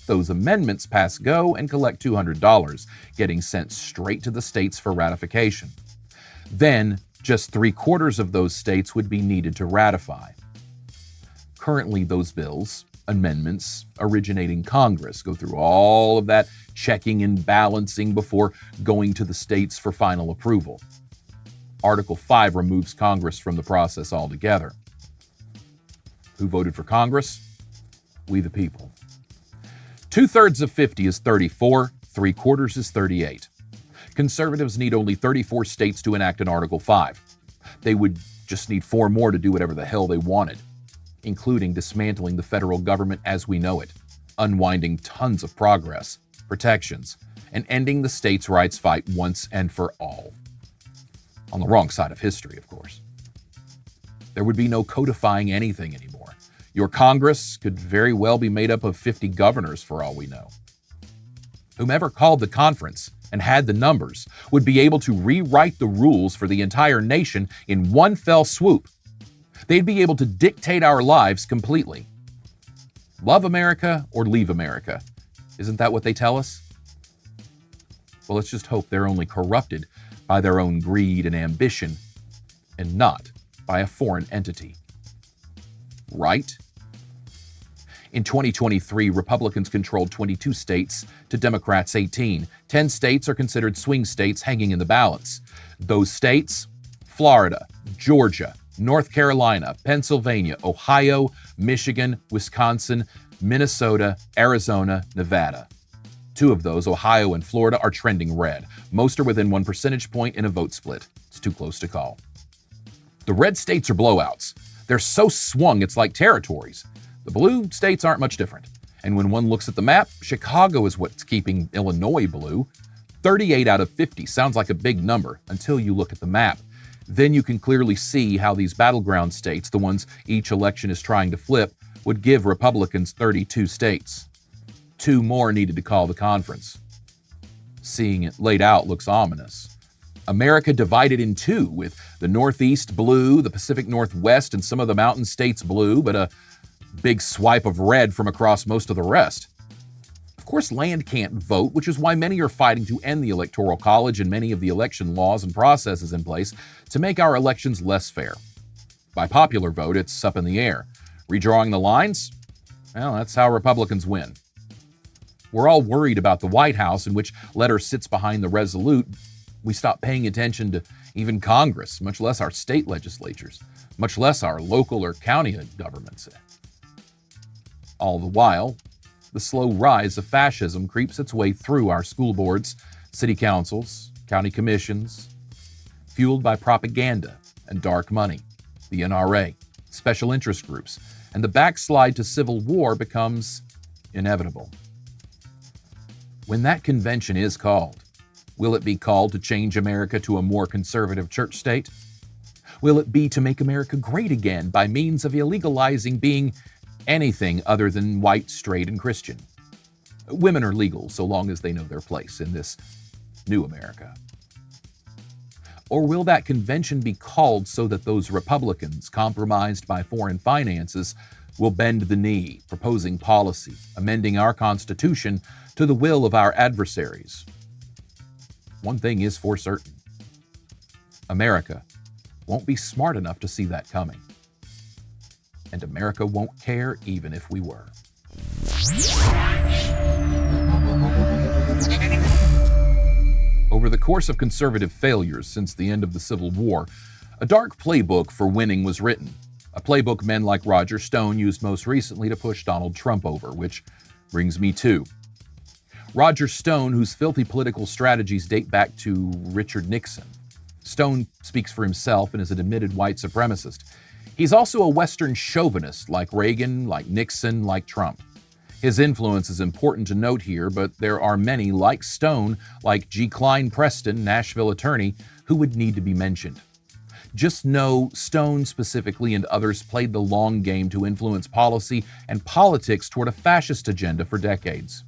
Those amendments pass go and collect $200, getting sent straight to the states for ratification. Then, just 3/4 of those states would be needed to ratify. Currently, those bills, amendments originating Congress, go through all of that checking and balancing before going to the states for final approval. Article 5 removes Congress from the process altogether. Who voted for Congress? We the people. 2/3 of 50 is 34, 3/4 is 38. Conservatives need only 34 states to enact an Article 5. They would just need 4 more to do whatever the hell they wanted, including dismantling the federal government as we know it, unwinding tons of progress, protections, and ending the states' rights fight once and for all. On the wrong side of history, of course. There would be no codifying anything anymore. Your Congress could very well be made up of 50 governors for all we know. Whomever called the conference and had the numbers would be able to rewrite the rules for the entire nation in one fell swoop. They'd be able to dictate our lives completely. Love America or leave America. Isn't that what they tell us? Well, let's just hope they're only corrupted by their own greed and ambition and not by a foreign entity. Right? In 2023, Republicans controlled 22 states to Democrats 18. 10 states are considered swing states hanging in the balance. Those states, Florida, Georgia, North Carolina, Pennsylvania, Ohio, Michigan, Wisconsin, Minnesota, Arizona, Nevada. 2 of those, Ohio and Florida, are trending red. Most are within 1 percentage point in a vote split. It's too close to call. The red states are blowouts. They're so swung it's like territories. The blue states aren't much different. And when one looks at the map, Chicago is what's keeping Illinois blue. 38 out of 50 sounds like a big number until you look at the map. Then you can clearly see how these battleground states, the ones each election is trying to flip, would give Republicans 32 states. 2 more needed to call the conference. Seeing it laid out looks ominous. America divided in 2, with the Northeast blue, the Pacific Northwest, and some of the mountain states blue, but a big swipe of red from across most of the rest. Of course, land can't vote, which is why many are fighting to end the Electoral College and many of the election laws and processes in place to make our elections less fair. By popular vote, it's up in the air. Redrawing the lines? Well, that's how Republicans win. We're all worried about the White House, in which letter sits behind the resolute. We stop paying attention to even Congress, much less our state legislatures, much less our local or county governments. All the while, the slow rise of fascism creeps its way through our school boards, city councils, county commissions, fueled by propaganda and dark money, the NRA, special interest groups, and the backslide to civil war becomes inevitable. When that convention is called, will it be called to change America to a more conservative church state? Will it be to make America great again by means of illegalizing being anything other than white, straight, and Christian? Women are legal so long as they know their place in this new America. Or will that convention be called so that those Republicans, compromised by foreign finances, will bend the knee, proposing policy, amending our Constitution to the will of our adversaries? One thing is for certain. America won't be smart enough to see that coming. And America won't care even if we were. Over the course of conservative failures since the end of the Civil War, a dark playbook for winning was written. A playbook men like Roger Stone used most recently to push Donald Trump over, which brings me to Roger Stone, whose filthy political strategies date back to Richard Nixon. Stone speaks for himself and is an admitted white supremacist. He's also a Western chauvinist, like Reagan, like Nixon, like Trump. His influence is important to note here, but there are many like Stone, like G. Klein Preston, Nashville attorney, who would need to be mentioned. Just know Stone specifically and others played the long game to influence policy and politics toward a fascist agenda for decades.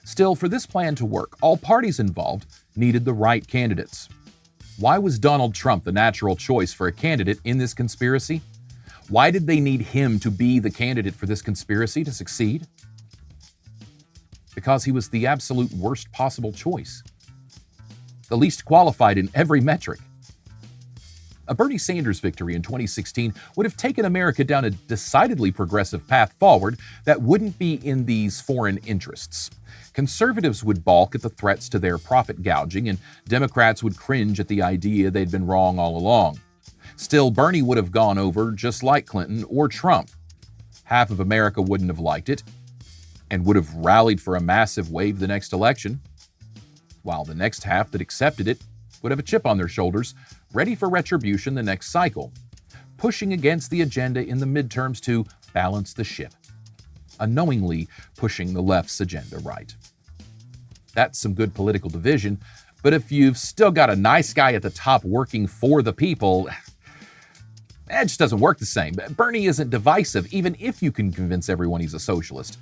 Still, for this plan to work, all parties involved needed the right candidates. Why was Donald Trump the natural choice for a candidate in this conspiracy? Why did they need him to be the candidate for this conspiracy to succeed? Because he was the absolute worst possible choice. The least qualified in every metric. A Bernie Sanders victory in 2016 would have taken America down a decidedly progressive path forward that wouldn't be in these foreign interests. Conservatives would balk at the threats to their profit gouging, and Democrats would cringe at the idea they'd been wrong all along. Still, Bernie would have gone over just like Clinton or Trump. Half of America wouldn't have liked it and would have rallied for a massive wave the next election, while the next half that accepted it would have a chip on their shoulders, ready for retribution the next cycle, pushing against the agenda in the midterms to balance the ship, unknowingly pushing the left's agenda right. That's some good political division, but if you've still got a nice guy at the top working for the people, it just doesn't work the same. Bernie isn't divisive, even if you can convince everyone he's a socialist.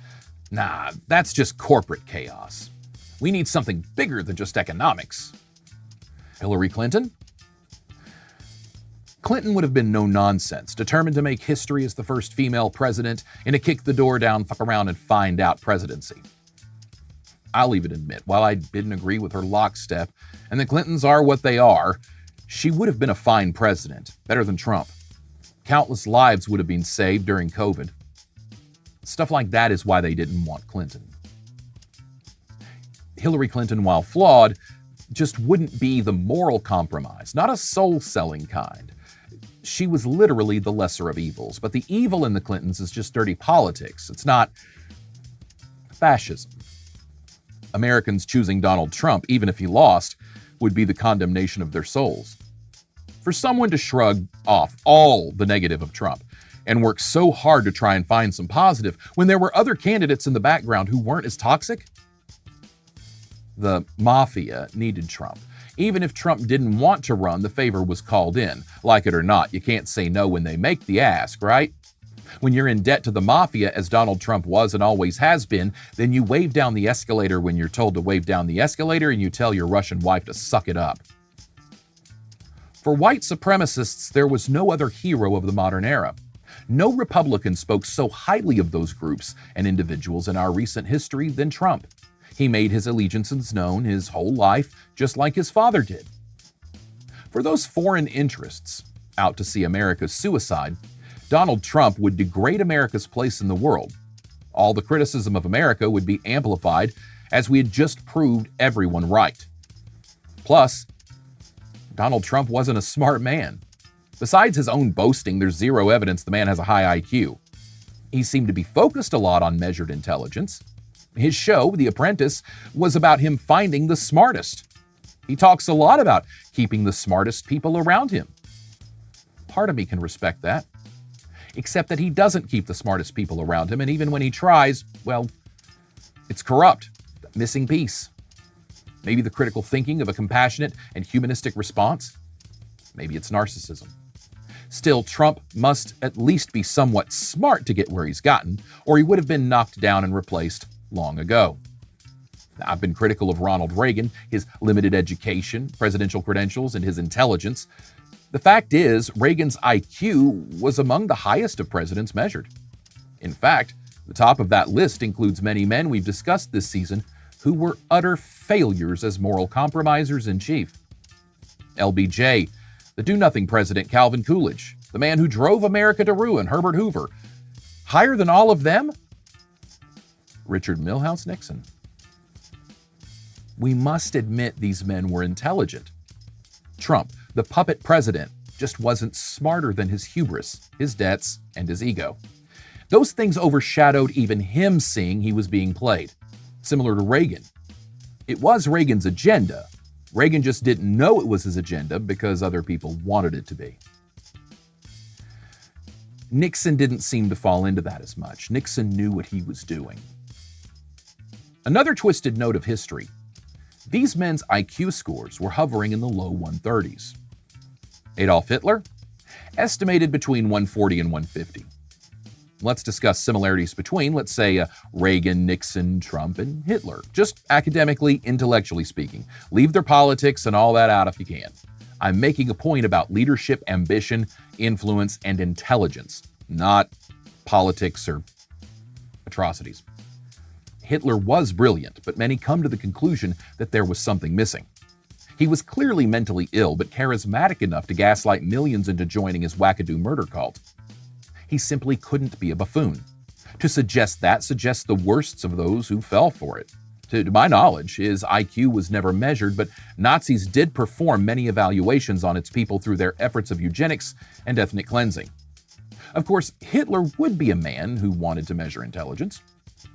Nah, that's just corporate chaos. We need something bigger than just economics. Hillary Clinton? Clinton would have been no nonsense, determined to make history as the first female president in a kick the door down, fuck around and find out presidency. I'll even admit, while I didn't agree with her lockstep, and the Clintons are what they are, she would have been a fine president, better than Trump. Countless lives would have been saved during COVID. Stuff like that is why they didn't want Clinton. Hillary Clinton, while flawed, just wouldn't be the moral compromise, not a soul-selling kind. She was literally the lesser of evils, but the evil in the Clintons is just dirty politics. It's not fascism. Americans choosing Donald Trump, even if he lost, would be the condemnation of their souls. For someone to shrug off all the negative of Trump and work so hard to try and find some positive when there were other candidates in the background who weren't as toxic, The mafia needed Trump. Even if Trump didn't want to run, the favor was called in. Like it or not, you can't say no when they make the ask, right? When you're in debt to the mafia, as Donald Trump was and always has been, then you wave down the escalator when you're told to wave down the escalator, and you tell your Russian wife to suck it up. For white supremacists, there was no other hero of the modern era. No Republican spoke so highly of those groups and individuals in our recent history than Trump. He made his allegiances known his whole life, just like his father did. For those foreign interests out to see America's suicide, Donald Trump would degrade America's place in the world. All the criticism of America would be amplified, as we had just proved everyone right. Plus, Donald Trump wasn't a smart man. Besides his own boasting, there's zero evidence the man has a high IQ. He seemed to be focused a lot on measured intelligence. His show, The Apprentice, was about him finding the smartest. He talks a lot about keeping the smartest people around him. Part of me can respect that. Except that he doesn't keep the smartest people around him, and even when he tries, well, it's corrupt, missing piece. Maybe the critical thinking of a compassionate and humanistic response. Maybe it's narcissism. Still, Trump must at least be somewhat smart to get where he's gotten, or he would have been knocked down and replaced long ago. Now, I've been critical of Ronald Reagan, his limited education, presidential credentials, and his intelligence. The fact is, Reagan's IQ was among the highest of presidents measured. In fact, the top of that list includes many men we've discussed this season who were utter failures as moral compromisers in chief. LBJ, the do-nothing president Calvin Coolidge, the man who drove America to ruin, Herbert Hoover. Higher than all of them? Richard Milhous Nixon. We must admit these men were intelligent. Trump, the puppet president, just wasn't smarter than his hubris, his debts, and his ego. Those things overshadowed even him seeing he was being played. Similar to Reagan. It was Reagan's agenda. Reagan just didn't know it was his agenda because other people wanted it to be. Nixon didn't seem to fall into that as much. Nixon knew what he was doing. Another twisted note of history. These men's IQ scores were hovering in the low 130s. Adolf Hitler? Estimated between 140 and 150. Let's discuss similarities between, let's say, Reagan, Nixon, Trump, and Hitler. Just academically, intellectually speaking. Leave their politics and all that out if you can. I'm making a point about leadership, ambition, influence, and intelligence, not politics or atrocities. Hitler was brilliant, but many come to the conclusion that there was something missing. He was clearly mentally ill, but charismatic enough to gaslight millions into joining his wackadoo murder cult. He simply couldn't be a buffoon. To suggest that suggests the worst of those who fell for it. To my knowledge, his IQ was never measured, but Nazis did perform many evaluations on its people through their efforts of eugenics and ethnic cleansing. Of course, Hitler would be a man who wanted to measure intelligence.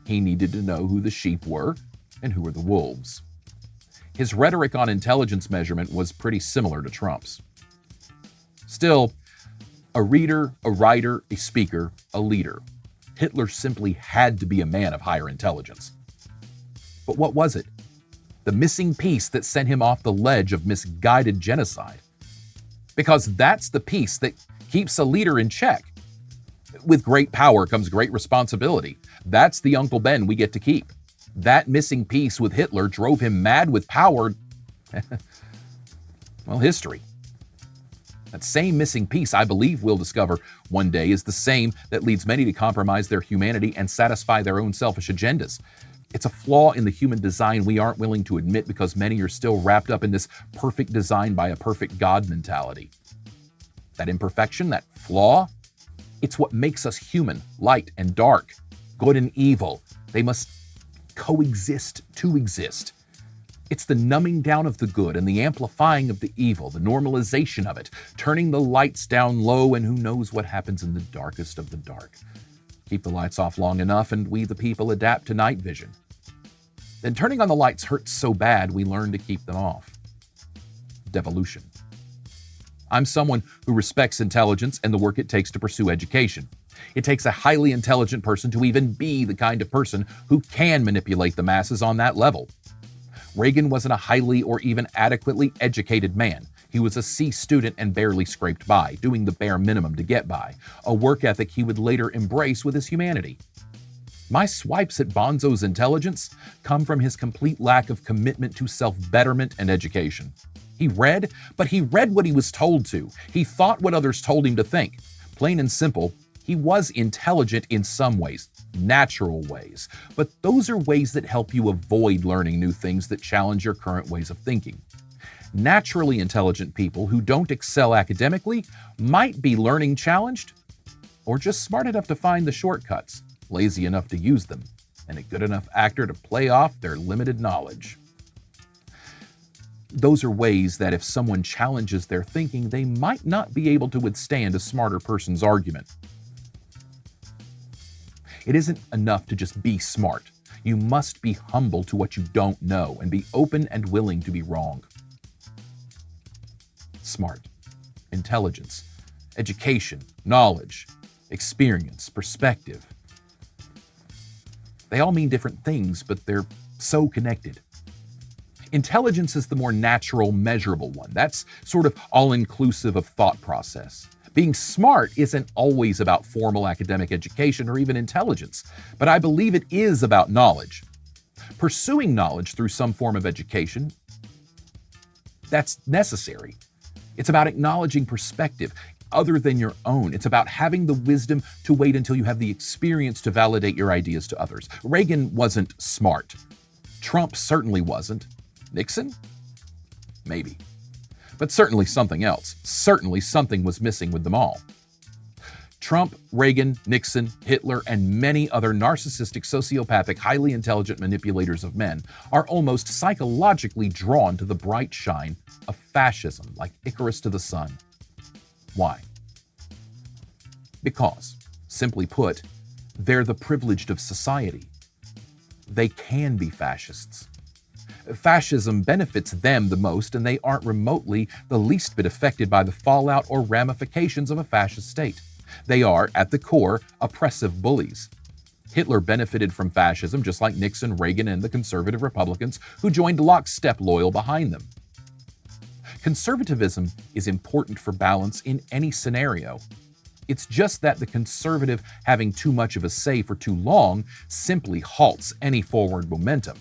He needed to know who the sheep were and who were the wolves. His rhetoric on intelligence measurement was pretty similar to Trump's. Still, a reader, a writer, a speaker, a leader. Hitler simply had to be a man of higher intelligence. But what was it? The missing piece that sent him off the ledge of misguided genocide. Because that's the piece that keeps a leader in check. With great power comes great responsibility. That's the Uncle Ben we get to keep. That missing piece with Hitler drove him mad with power. Well, history. That same missing piece, I believe we'll discover one day, is the same that leads many to compromise their humanity and satisfy their own selfish agendas. It's a flaw in the human design we aren't willing to admit because many are still wrapped up in this perfect design by a perfect God mentality. That imperfection, that flaw, it's what makes us human, light and dark, good and evil. They must coexist to exist. It's the numbing down of the good and the amplifying of the evil, the normalization of it, turning the lights down low, and who knows what happens in the darkest of the dark. Keep the lights off long enough and we the people adapt to night vision. Then turning on the lights hurts so bad we learn to keep them off. Devolution. I'm someone who respects intelligence and the work it takes to pursue education. It takes a highly intelligent person to even be the kind of person who can manipulate the masses on that level. Reagan wasn't a highly or even adequately educated man. He was a C student and barely scraped by, doing the bare minimum to get by, a work ethic he would later embrace with his humanity. My swipes at Bonzo's intelligence come from his complete lack of commitment to self-betterment and education. He read, but he read what he was told to. He thought what others told him to think. Plain and simple, he was intelligent in some ways, natural ways, but those are ways that help you avoid learning new things that challenge your current ways of thinking. Naturally intelligent people who don't excel academically might be learning challenged, or just smart enough to find the shortcuts, lazy enough to use them, and a good enough actor to play off their limited knowledge. Those are ways that if someone challenges their thinking, they might not be able to withstand a smarter person's argument. It isn't enough to just be smart. You must be humble to what you don't know and be open and willing to be wrong. Smart, intelligence, education, knowledge, experience, perspective. They all mean different things, but they're so connected. Intelligence is the more natural, measurable one. That's sort of all-inclusive of thought process. Being smart isn't always about formal academic education or even intelligence, but I believe it is about knowledge. Pursuing knowledge through some form of education, that's necessary. It's about acknowledging perspective other than your own. It's about having the wisdom to wait until you have the experience to validate your ideas to others. Reagan wasn't smart. Trump certainly wasn't. Nixon? Maybe. But certainly something else. Certainly something was missing with them all. Trump, Reagan, Nixon, Hitler, and many other narcissistic, sociopathic, highly intelligent manipulators of men are almost psychologically drawn to the bright shine of fascism, like Icarus to the sun. Why? Because, simply put, they're the privileged of society. They can be fascists. Fascism benefits them the most, and they aren't remotely the least bit affected by the fallout or ramifications of a fascist state. They are, at the core, oppressive bullies. Hitler benefited from fascism just like Nixon, Reagan, and the conservative Republicans who joined lockstep loyal behind them. Conservatism is important for balance in any scenario. It's just that the conservative having too much of a say for too long simply halts any forward momentum.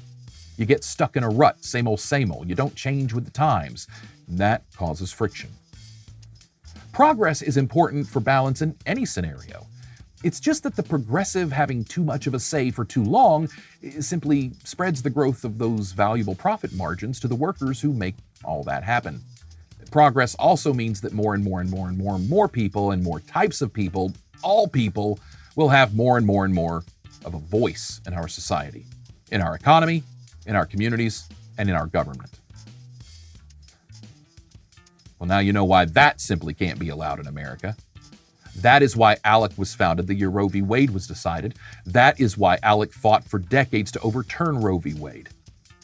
You get stuck in a rut, same old, same old. You don't change with the times. That causes friction. Progress is important for balance in any scenario. It's just that the progressive having too much of a say for too long simply spreads the growth of those valuable profit margins to the workers who make all that happen. Progress also means that more and more and more and more and more people and more types of people, all people, will have more and more and more of a voice in our society, in our economy, in our communities, and in our government. Well, now you know why that simply can't be allowed in America. That is why ALEC was founded the year Roe v. Wade was decided. That is why ALEC fought for decades to overturn Roe v. Wade.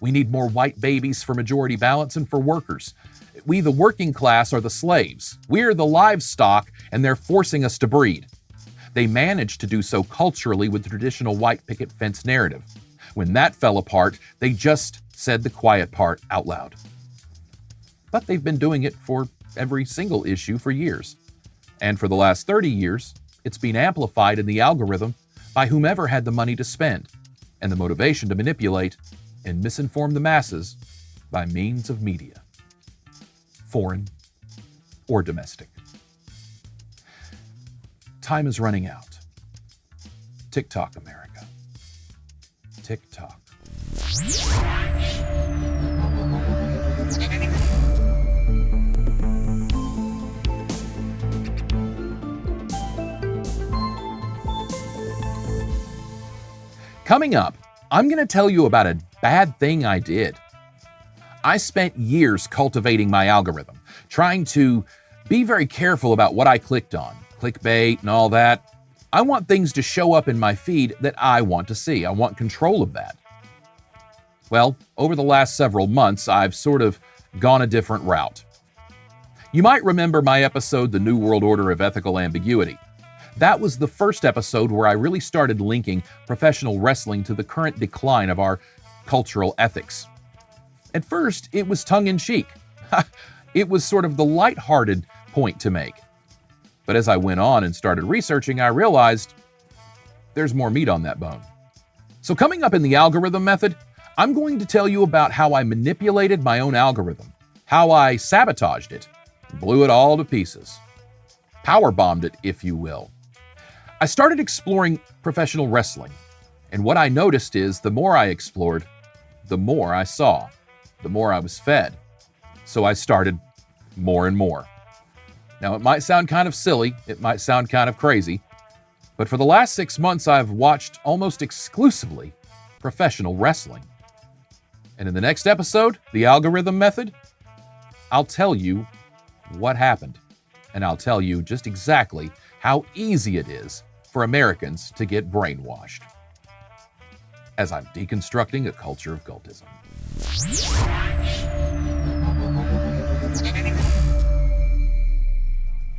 We need more white babies for majority balance and for workers. We, the working class, are the slaves. We're the livestock, and they're forcing us to breed. They managed to do so culturally with the traditional white picket fence narrative. When that fell apart, they just said the quiet part out loud. But they've been doing it for every single issue for years. And for the last 30 years, it's been amplified in the algorithm by whomever had the money to spend and the motivation to manipulate and misinform the masses by means of media, foreign or domestic. Time is running out. TikTok, America. TikTok. Coming up, I'm going to tell you about a bad thing I did. I spent years cultivating my algorithm, trying to be very careful about what I clicked on, clickbait and all that. I want things to show up in my feed that I want to see. I want control of that. Well, over the last several months, I've sort of gone a different route. You might remember my episode, The New World Order of Ethical Ambiguity. That was the first episode where I really started linking professional wrestling to the current decline of our cultural ethics. At first, it was tongue-in-cheek. It was sort of the lighthearted point to make. But as I went on and started researching, I realized there's more meat on that bone. So coming up in the algorithm method, I'm going to tell you about how I manipulated my own algorithm, how I sabotaged it, blew it all to pieces, powerbombed it, if you will. I started exploring professional wrestling, and what I noticed is the more I explored, the more I saw, the more I was fed. So I started more and more. Now, it might sound kind of silly, it might sound kind of crazy, but for the last 6 months, I've watched almost exclusively professional wrestling. And in the next episode, The Algorithm Method, I'll tell you what happened, and I'll tell you just exactly how easy it is for Americans to get brainwashed, as I'm deconstructing a culture of cultism.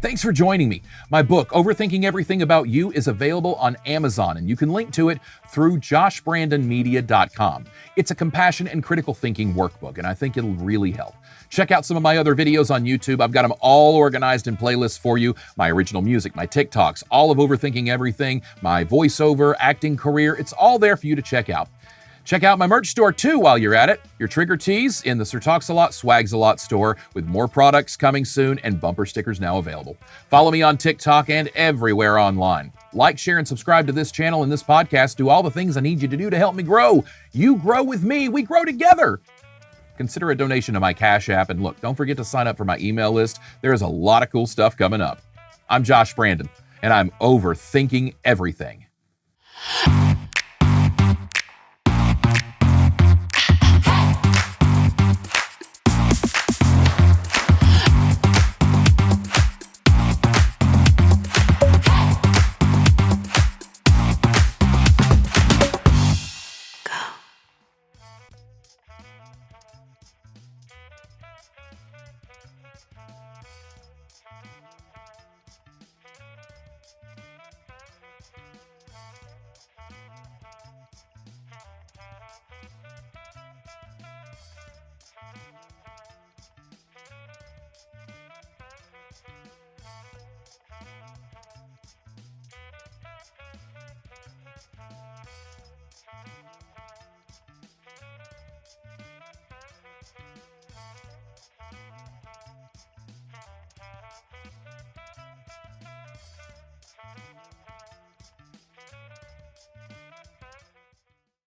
Thanks for joining me. My book, Overthinking Everything About You, is available on Amazon, and you can link to it through joshbrandonmedia.com. It's a compassion and critical thinking workbook, and I think it'll really help. Check out some of my other videos on YouTube. I've got them all organized in playlists for you. My original music, my TikToks, all of Overthinking Everything, my voiceover, acting career. It's all there for you to check out. Check out my merch store too while you're at it. Your Trigger Tees in the Sir Talks a Lot, Swags a Lot store, with more products coming soon and bumper stickers now available. Follow me on TikTok and everywhere online. Like, share, and subscribe to this channel and this podcast. Do all the things I need you to do to help me grow. You grow with me, we grow together. Consider a donation to my Cash App, and look, don't forget to sign up for my email list. There's a lot of cool stuff coming up. I'm Josh Brandon, and I'm overthinking everything.